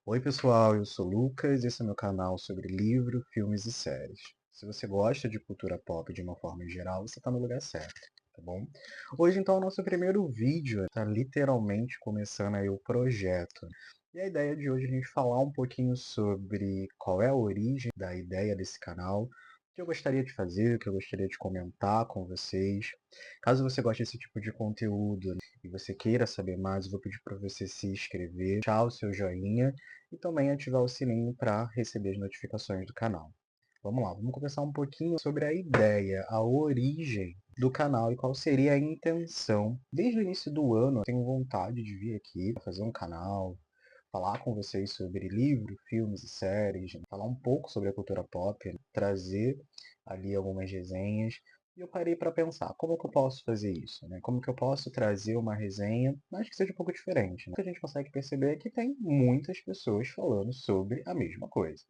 Oi pessoal, eu sou o Lucas, esse é meu canal sobre livro, filmes e séries. Se você gosta de cultura pop de uma forma geral, você está no lugar certo, tá bom? Hoje então é o nosso primeiro vídeo, tá literalmente começando aí o projeto. E a ideia de hoje é a gente falar um pouquinho sobre qual é a origem da ideia desse canal, o que eu gostaria de fazer, o que eu gostaria de comentar com vocês. Caso você goste desse tipo de conteúdo e você queira saber mais, eu vou pedir para você se inscrever, deixar o seu joinha e também ativar o sininho para receber as notificações do canal. Vamos lá, vamos conversar um pouquinho sobre a ideia, a origem do canal e qual seria a intenção. Desde o início do ano, eu tenho vontade de vir aqui fazer um canal, falar com vocês sobre livros, filmes e séries, falar um pouco sobre a cultura pop, trazer ali algumas resenhas. E eu parei para pensar, como é que eu posso fazer isso? Né? Como que eu posso trazer uma resenha, mas que seja um pouco diferente? Né? O que a gente consegue perceber é que tem muitas pessoas falando sobre a mesma coisa.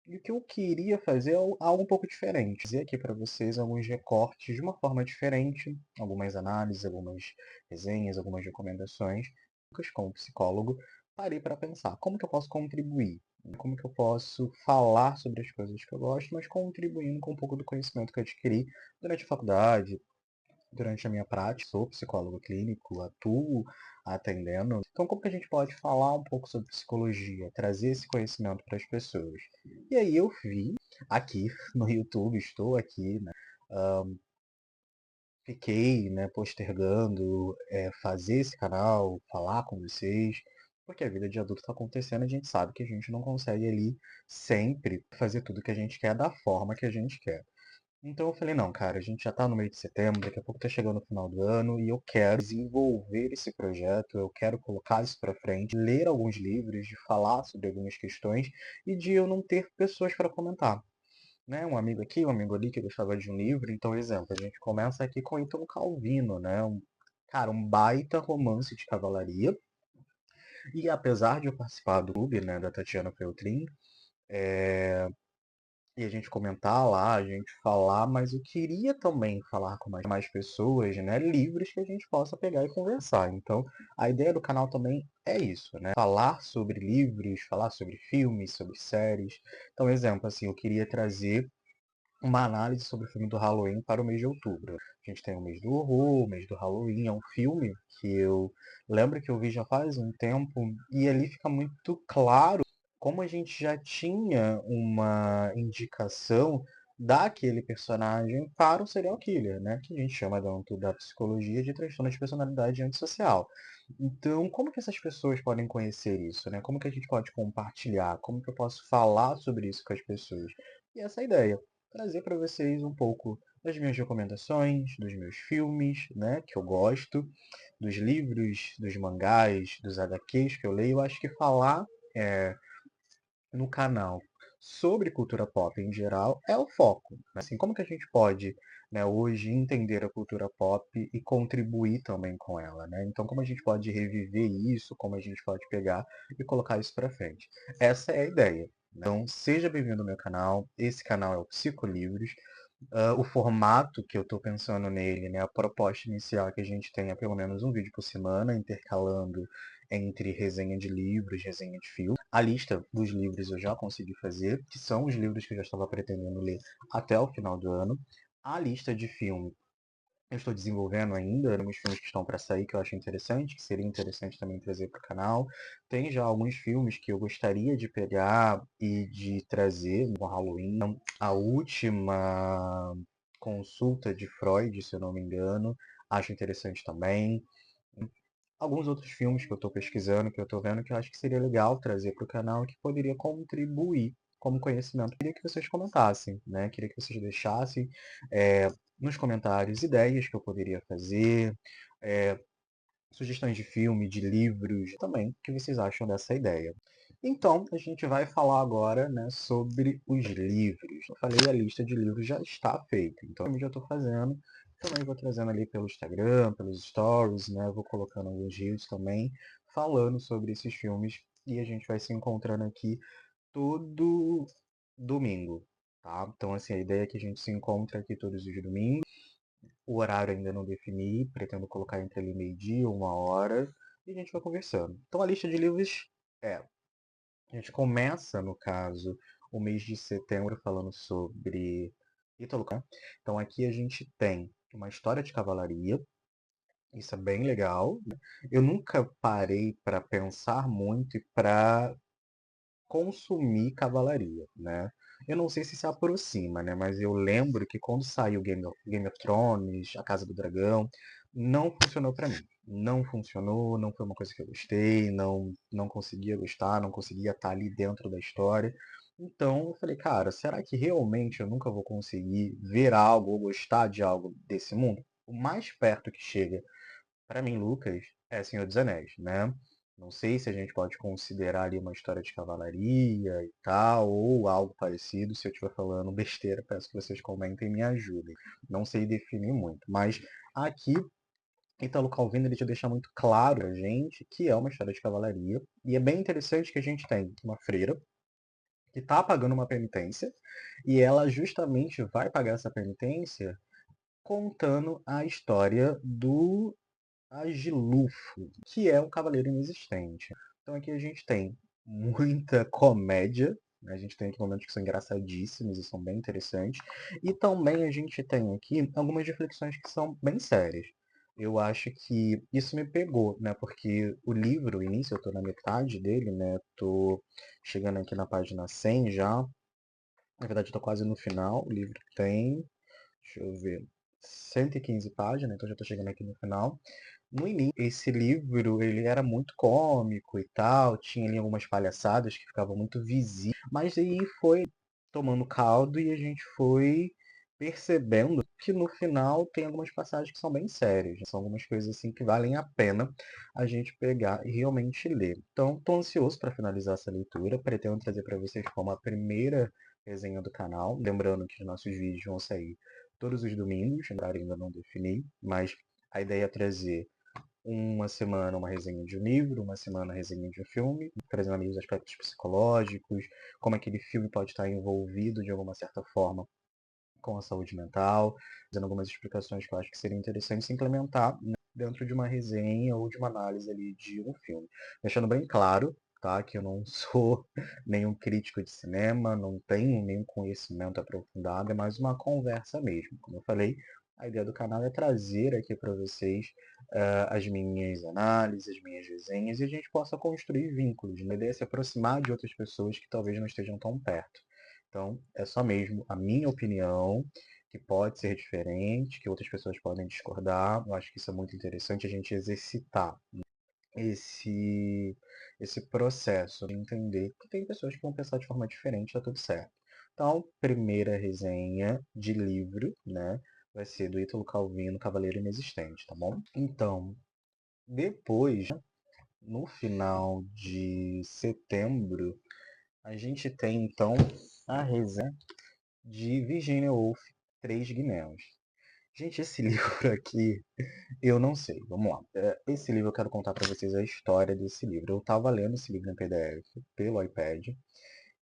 E o que eu queria fazer é algo um pouco diferente. Dizer aqui para vocês alguns recortes de uma forma diferente, algumas análises, algumas resenhas, algumas recomendações. Como psicólogo, parei para pensar como que eu posso contribuir, como que eu posso falar sobre as coisas que eu gosto, mas contribuindo com um pouco do conhecimento que eu adquiri durante a faculdade, durante a minha prática. Sou psicólogo clínico, atuo atendendo. Então, como que a gente pode falar um pouco sobre psicologia, trazer esse conhecimento para as pessoas? E aí eu vi aqui no YouTube, estou aqui, né? Fiquei, né, postergando fazer esse canal, falar com vocês, porque a vida de adulto está acontecendo e a gente sabe que a gente não consegue ali sempre fazer tudo que a gente quer da forma que a gente quer. Então eu falei, não, cara, a gente já tá no meio de setembro, daqui a pouco tá chegando o final do ano e eu quero desenvolver esse projeto, eu quero colocar isso pra frente, ler alguns livros, de falar sobre algumas questões e de eu não ter pessoas para comentar. Né? Um amigo aqui, um amigo ali que gostava de um livro, então, exemplo, a gente começa aqui com Italo Calvino, né? Cara, um baita romance de cavalaria. E apesar de eu participar do clube, né, da Tatiana Feltrin, e a gente comentar lá, a gente falar, mas eu queria também falar com mais pessoas, né, livres que a gente possa pegar e conversar. Então, a ideia do canal também é isso, né, falar sobre livros, falar sobre filmes, sobre séries. Então, exemplo, assim, eu queria trazer uma análise sobre o filme do Halloween para o mês de outubro. A gente tem o mês do horror, o mês do Halloween, é um filme que eu lembro que eu vi já faz um tempo e ali fica muito claro como a gente já tinha uma indicação daquele personagem para o serial killer, né? Que a gente chama dentro da psicologia de transtorno de personalidade antissocial. Então, como que essas pessoas podem conhecer isso, né? Como que a gente pode compartilhar? Como que eu posso falar sobre isso com as pessoas? E essa é a ideia, trazer para vocês um pouco das minhas recomendações, dos meus filmes, né, que eu gosto, dos livros, dos mangás, dos HQs que eu leio. Eu acho que falar é, no canal sobre cultura pop em geral é o foco. Né? Assim, como que a gente pode, né, hoje entender a cultura pop e contribuir também com ela, né? Então, como a gente pode reviver isso, como a gente pode pegar e colocar isso para frente. Essa é a ideia. Então, seja bem-vindo ao meu canal. Esse canal é o Psicolivros. O formato que eu estou pensando nele, né, a proposta inicial é que a gente tenha pelo menos um vídeo por semana, intercalando entre resenha de livros, resenha de filmes. A lista dos livros eu já consegui fazer, que são os livros que eu já estava pretendendo ler até o final do ano. A lista de filme eu estou desenvolvendo ainda, alguns filmes que estão para sair que eu acho interessante, que seria interessante também trazer para o canal. Tem já alguns filmes que eu gostaria de pegar e de trazer no Halloween. A última consulta de Freud, se eu não me engano, acho interessante também. Alguns outros filmes que eu estou pesquisando, que eu estou vendo, que eu acho que seria legal trazer para o canal, que poderia contribuir como conhecimento. Queria que vocês comentassem, né? Queria que vocês deixassem é, nos comentários ideias que eu poderia fazer, é, sugestões de filme, de livros, também, o que vocês acham dessa ideia. Então, a gente vai falar agora, né, sobre os livros. Eu falei, a lista de livros já está feita, então eu já estou fazendo. Também vou trazendo ali pelo Instagram, pelos stories, né, vou colocando alguns reels também, falando sobre esses filmes. E a gente vai se encontrando aqui todo domingo, tá? Então, assim, a ideia é que a gente se encontre aqui todos os domingos. O horário ainda não defini, pretendo colocar entre ali meio-dia, uma hora, e a gente vai conversando. Então a lista de livros é A gente começa, no caso, o mês de setembro falando sobre Ítalo Calvino. Então aqui a gente tem uma história de cavalaria, isso é bem legal. Eu nunca parei para pensar muito e para consumir cavalaria, né? Eu não sei se se aproxima, né? Mas eu lembro que quando saiu Game of Thrones, A Casa do Dragão, não funcionou pra mim. Não funcionou, não foi uma coisa que eu gostei, não conseguia gostar, não conseguia estar ali dentro da história. Então eu falei, cara, será que realmente eu nunca vou conseguir ver algo ou gostar de algo desse mundo? O mais perto que chega para mim, Lucas, é Senhor dos Anéis, né? Não sei se a gente pode considerar ali uma história de cavalaria e tal, ou algo parecido. Se eu estiver falando besteira, peço que vocês comentem e me ajudem. Não sei definir muito, mas aqui Italo Calvino ele já deixa muito claro a gente que é uma história de cavalaria. E é bem interessante que a gente tem uma freira que está pagando uma penitência e ela justamente vai pagar essa penitência contando a história do Agilufo, que é um cavaleiro inexistente. Então aqui a gente tem muita comédia, né? A gente tem aqui momentos que são engraçadíssimos e são bem interessantes. E também a gente tem aqui algumas reflexões que são bem sérias. Eu acho que isso me pegou, né? Porque o livro, o início, eu estou na metade dele, né? Tô chegando aqui na página 100 já. Na verdade, eu tô quase no final. O livro tem, deixa eu ver, 115 páginas, então já estou chegando aqui no final. No início, esse livro, ele era muito cômico e tal, tinha ali algumas palhaçadas que ficavam muito visíveis, mas aí foi tomando caldo e a gente foi percebendo que no final tem algumas passagens que são bem sérias, né? São algumas coisas assim que valem a pena a gente pegar e realmente ler. Então, estou ansioso para finalizar essa leitura, pretendo trazer para vocês como a primeira resenha do canal, lembrando que os nossos vídeos vão sair todos os domingos, ainda não defini, mas a ideia é trazer uma semana uma resenha de um livro, uma semana uma resenha de um filme, trazendo ali os aspectos psicológicos, como aquele filme pode estar envolvido de alguma certa forma com a saúde mental, fazendo algumas explicações que eu acho que seria interessante se implementar, né, dentro de uma resenha ou de uma análise ali de um filme. Deixando bem claro, tá, que eu não sou nenhum crítico de cinema, não tenho nenhum conhecimento aprofundado, é mais uma conversa mesmo. Como eu falei, a ideia do canal é trazer aqui para vocês as minhas análises, as minhas resenhas, e a gente possa construir vínculos, né? A ideia é se aproximar de outras pessoas que talvez não estejam tão perto. Então, é só mesmo a minha opinião, que pode ser diferente, que outras pessoas podem discordar. Eu acho que isso é muito interessante a gente exercitar esse, esse processo de entender que tem pessoas que vão pensar de forma diferente, tá tudo certo. Então, primeira resenha de livro, né, vai ser do Ítalo Calvino, Cavaleiro Inexistente, tá bom? Então, depois, no final de setembro, a gente tem então a resenha de Virginia Woolf, Três Guinéus. Gente, esse livro aqui, eu não sei, vamos lá. Esse livro eu quero contar para vocês a história desse livro. Eu estava lendo esse livro em PDF pelo iPad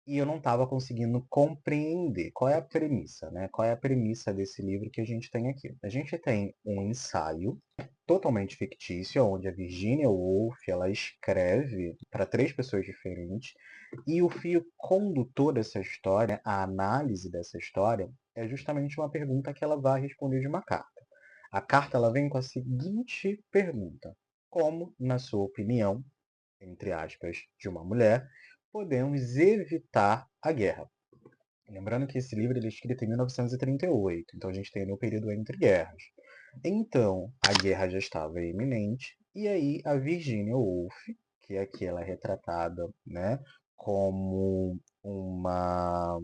e eu não estava conseguindo compreender qual é a premissa, né? Qual é a premissa desse livro que a gente tem aqui? A gente tem um ensaio totalmente fictício, onde a Virginia Woolf ela escreve para três pessoas diferentes e o fio condutor dessa história, a análise dessa história, é justamente uma pergunta que ela vai responder de uma carta. A carta ela vem com a seguinte pergunta: como, na sua opinião, entre aspas, de uma mulher, podemos evitar a guerra? Lembrando que esse livro ele é escrito em 1938, então a gente tem ali o período entre guerras. Então, a guerra já estava iminente, e aí a Virginia Woolf, que aqui ela é retratada, né, como uma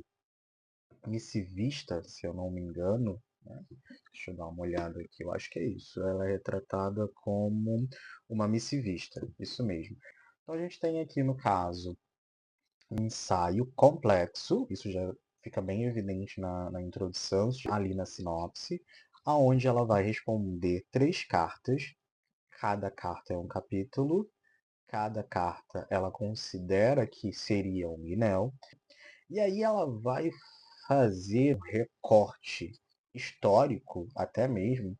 missivista, se eu não me engano, né? Deixa eu dar uma olhada aqui, eu acho que é isso. Ela é retratada como uma missivista, isso mesmo. Então a gente tem aqui no caso um ensaio complexo, isso já fica bem evidente na introdução, ali na sinopse, aonde ela vai responder três cartas. Cada carta é um capítulo, cada carta ela considera que seria um Guinéu, e aí ela vai fazer um recorte histórico, até mesmo,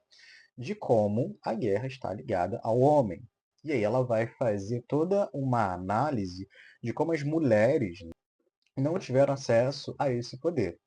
de como a guerra está ligada ao homem. E aí ela vai fazer toda uma análise de como as mulheres não tiveram acesso a esse poder.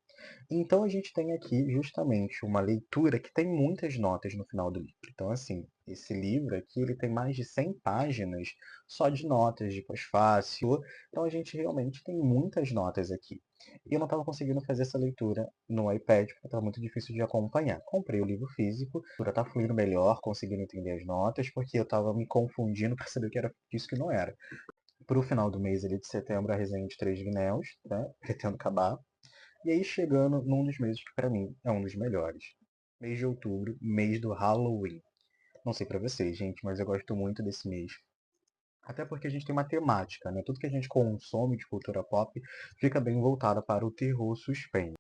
Então a gente tem aqui justamente uma leitura que tem muitas notas no final do livro. Então, assim, esse livro aqui ele tem mais de 100 páginas só de notas de pós-fácil. Então a gente realmente tem muitas notas aqui. E eu não estava conseguindo fazer essa leitura no iPad porque estava muito difícil de acompanhar. Comprei o livro físico, a leitura está fluindo melhor, conseguindo entender as notas, porque eu estava me confundindo para saber o que era isso que não era. Para o final do mês ali de setembro, a resenha de Três Gnéus, né? Pretendo acabar. E aí chegando num dos meses que para mim é um dos melhores. Mês de outubro, mês do Halloween. Não sei para vocês, gente, mas eu gosto muito desse mês. Até porque a gente tem uma temática, né? Tudo que a gente consome de cultura pop fica bem voltado para o terror suspense,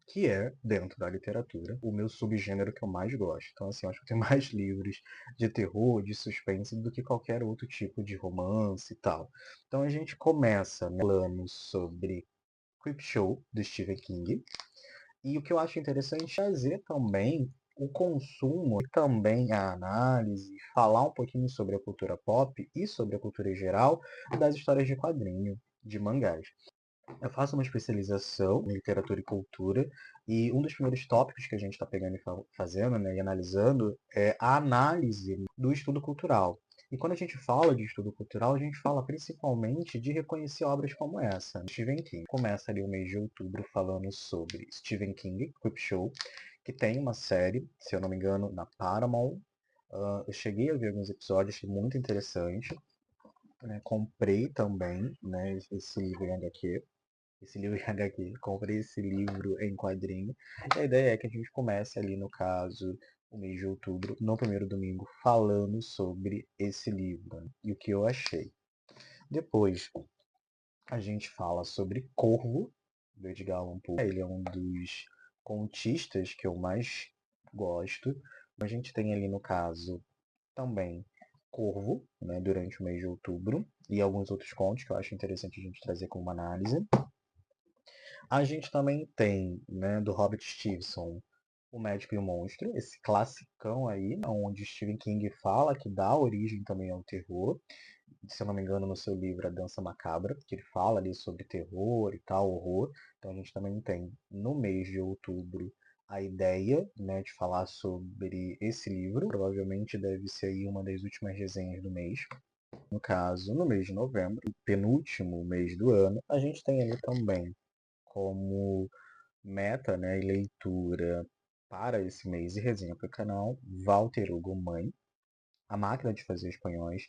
que é, dentro da literatura, o meu subgênero que eu mais gosto. Então, assim, eu acho que tem mais livros de terror, de suspense, do que qualquer outro tipo de romance e tal. Então a gente começa, né, falando sobre Creepshow, do Stephen King. E o que eu acho interessante é trazer também o consumo e também a análise, falar um pouquinho sobre a cultura pop e sobre a cultura em geral das histórias de quadrinho, de mangás. Eu faço uma especialização em literatura e cultura e um dos primeiros tópicos que a gente está pegando e fazendo, né, e analisando é a análise do estudo cultural. E quando a gente fala de estudo cultural, a gente fala principalmente de reconhecer obras como essa, Stephen King. Começa ali o mês de outubro falando sobre Stephen King, Creepshow, que tem uma série, se eu não me engano, na Paramount. Eu cheguei a ver alguns episódios, achei muito interessante. Né? Comprei também, né, esse livro em HQ. Esse livro em HQ, comprei esse livro em quadrinho. E a ideia é que a gente comece ali, no caso, o mês de outubro, no primeiro domingo, falando sobre esse livro, né? E o que eu achei. Depois, a gente fala sobre Corvo, do Edgar Allan Poe. Ele é um dos contistas que eu mais gosto. A gente tem ali, no caso, também Corvo, né, durante o mês de outubro, e alguns outros contos que eu acho interessante a gente trazer como análise. A gente também tem, né, do Robert Stevenson, O Médico e o Monstro, esse classicão aí, onde Stephen King fala que dá origem também ao terror. Se eu não me engano, no seu livro A Dança Macabra, que ele fala ali sobre terror e tal, horror. Então a gente também tem, no mês de outubro, a ideia, né, de falar sobre esse livro. Provavelmente deve ser aí uma das últimas resenhas do mês. No caso, no mês de novembro, o penúltimo mês do ano, a gente tem ali também como meta, né, e leitura para esse mês e resenha para o canal, Walter Hugo Mãe, A Máquina de Fazer Espanhóis.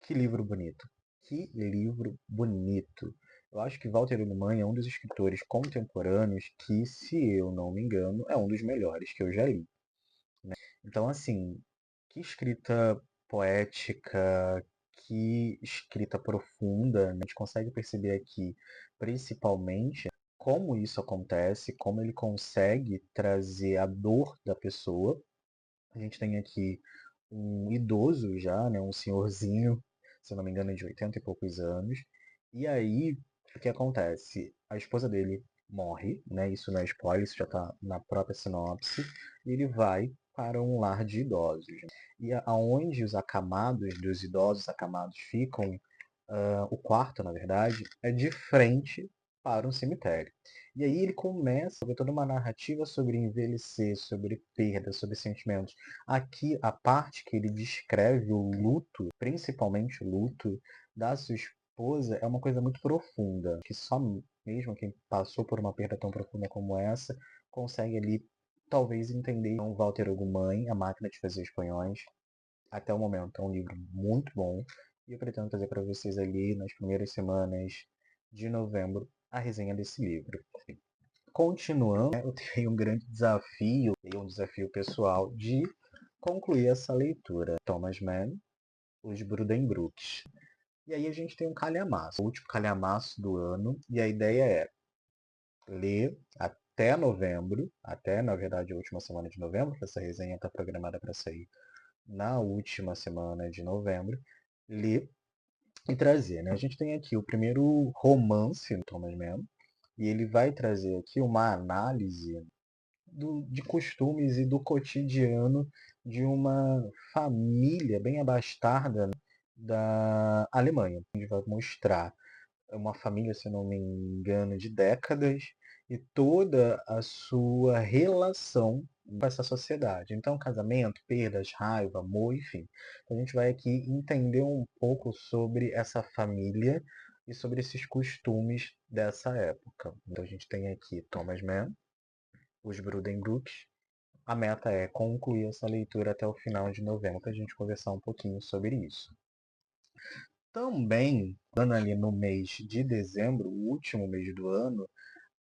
Que livro bonito! Que livro bonito! Eu acho que Walter Hugo Mãe é um dos escritores contemporâneos que, se eu não me engano, é um dos melhores que eu já li. Então, assim, que escrita poética, que escrita profunda, né? A gente consegue perceber aqui, principalmente, como isso acontece, como ele consegue trazer a dor da pessoa. A gente tem aqui um idoso já, né, um senhorzinho, se eu não me engano, de 80 e poucos anos. E aí, o que acontece? A esposa dele morre, né? Isso não é spoiler, isso já está na própria sinopse. E ele vai para um lar de idosos. E aonde os acamados dos idosos acamados ficam, o quarto, na verdade, é de frente para um cemitério. E aí ele começa a ver toda uma narrativa sobre envelhecer, sobre perda, sobre sentimentos. Aqui, a parte que ele descreve o luto, principalmente o luto da sua esposa, é uma coisa muito profunda, que só mesmo quem passou por uma perda tão profunda como essa consegue ali talvez entender. Então, Walter Hugo Mãe, A Máquina de Fazer Espanhóis, até o momento é um livro muito bom e eu pretendo trazer para vocês ali nas primeiras semanas de novembro a resenha desse livro. Continuando, né, eu tenho um grande desafio, e um desafio pessoal de concluir essa leitura. Thomas Mann, Os Buddenbrooks. E aí a gente tem um calhamaço, o último calhamaço do ano, e a ideia é ler até novembro, até na verdade a última semana de novembro, que essa resenha está programada para sair na última semana de novembro, ler e trazer, né? A gente tem aqui o primeiro romance do Thomas Mann, e ele vai trazer aqui uma análise de costumes e do cotidiano de uma família bem abastada, né, da Alemanha, onde vai mostrar uma família, se não me engano, de décadas e toda a sua relação com essa sociedade. Então, casamento, perdas, raiva, amor, enfim. Então, a gente vai aqui entender um pouco sobre essa família e sobre esses costumes dessa época. Então, a gente tem aqui Thomas Mann, os Buddenbrooks. A meta é concluir essa leitura até o final de novembro, para a gente conversar um pouquinho sobre isso. Também, dando ali no mês de dezembro, o último mês do ano,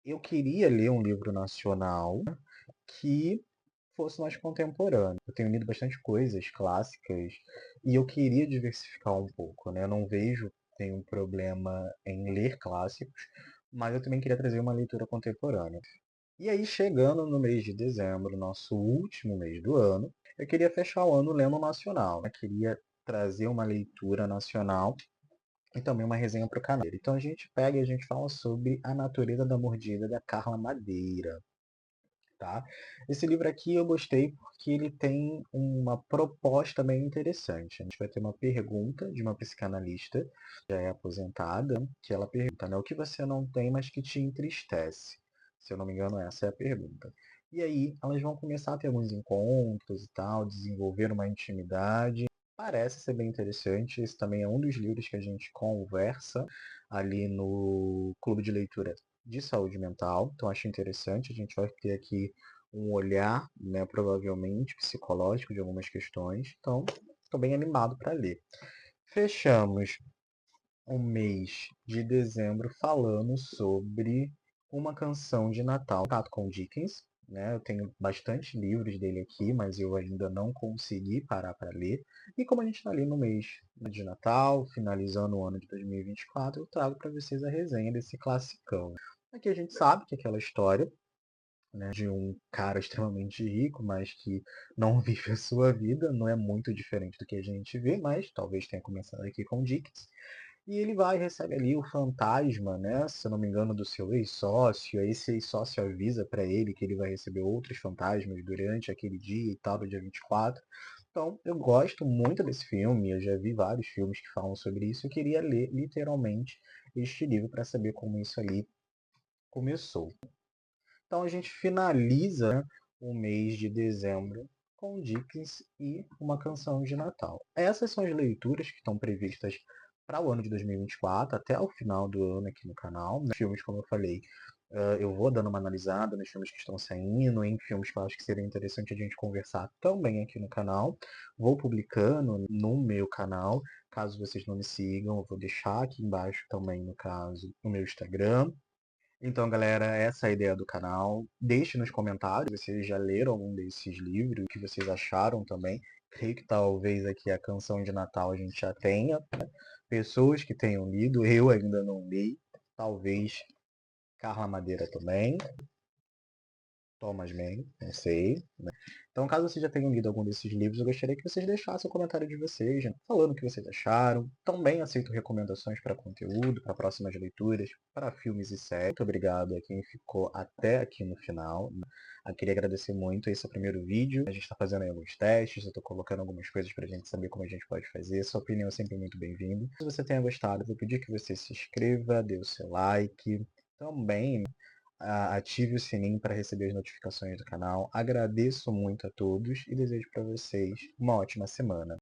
eu queria ler um livro nacional que fosse mais contemporâneo. Eu tenho lido bastante coisas clássicas e eu queria diversificar um pouco, né? Eu não vejo, tenho um problema em ler clássicos, mas eu também queria trazer uma leitura contemporânea. E aí, chegando no mês de dezembro, nosso último mês do ano, eu queria fechar o ano lendo nacional, né? Queria trazer uma leitura nacional e também uma resenha para o canal. Então a gente pega e a gente fala sobre A Natureza da Mordida, da Carla Madeira. Tá? Esse livro aqui eu gostei porque ele tem uma proposta bem interessante. A gente vai ter uma pergunta de uma psicanalista, já é aposentada, que ela pergunta, né, o que você não tem, mas que te entristece? Se eu não me engano, essa é a pergunta. E aí elas vão começar a ter alguns encontros e tal, desenvolver uma intimidade. Parece ser bem interessante. Esse também é um dos livros que a gente conversa ali no clube de leitura de saúde mental. Então acho interessante. A gente vai ter aqui um olhar, né, provavelmente psicológico de algumas questões. Então, estou bem animado para ler. Fechamos o mês de dezembro falando sobre uma canção de Natal, contato com Dickens. Né? Eu tenho bastante livros dele aqui, mas eu ainda não consegui parar para ler. E como a gente está ali no mês de Natal, finalizando o ano de 2024, eu trago para vocês a resenha desse classicão. Aqui a gente sabe que aquela história, né, de um cara extremamente rico, mas que não vive a sua vida, não é muito diferente do que a gente vê, mas talvez tenha começado aqui com Dickens. E ele vai e recebe ali o fantasma, né? Se eu não me engano, do seu ex-sócio. Aí esse ex-sócio avisa para ele que ele vai receber outros fantasmas durante aquele dia e tal, do dia 24. Então, eu gosto muito desse filme. Eu já vi vários filmes que falam sobre isso. Eu queria ler literalmente este livro para saber como isso ali começou. Então, a gente finaliza, né, o mês de dezembro com Dickens e uma canção de Natal. Essas são as leituras que estão previstas para o ano de 2024, até o final do ano aqui no canal. Nos filmes, como eu falei, eu vou dando uma analisada nos filmes que estão saindo, em filmes que eu acho que seria interessante a gente conversar também aqui no canal. Vou publicando no meu canal. Caso vocês não me sigam, eu vou deixar aqui embaixo também, no caso, o meu Instagram. Então, galera, essa é a ideia do canal. Deixe nos comentários se vocês já leram algum desses livros, o que vocês acharam também. Creio que talvez aqui a canção de Natal a gente já tenha, né? Pessoas que tenham lido, eu ainda não li. Talvez Carla Madeira também. Thomas Mann, não sei. Então, caso vocês já tenham lido algum desses livros, eu gostaria que vocês deixassem o comentário de vocês, né, falando o que vocês acharam. Também aceito recomendações para conteúdo, para próximas leituras, para filmes e séries. Muito obrigado a quem ficou até aqui no final. Eu queria agradecer muito. Esse é o primeiro vídeo. A gente está fazendo aí alguns testes, eu estou colocando algumas coisas para a gente saber como a gente pode fazer. Sua opinião é sempre muito bem-vinda. Se você tenha gostado, eu vou pedir que você se inscreva, dê o seu like. Também ative o sininho para receber as notificações do canal. Agradeço muito a todos e desejo para vocês uma ótima semana.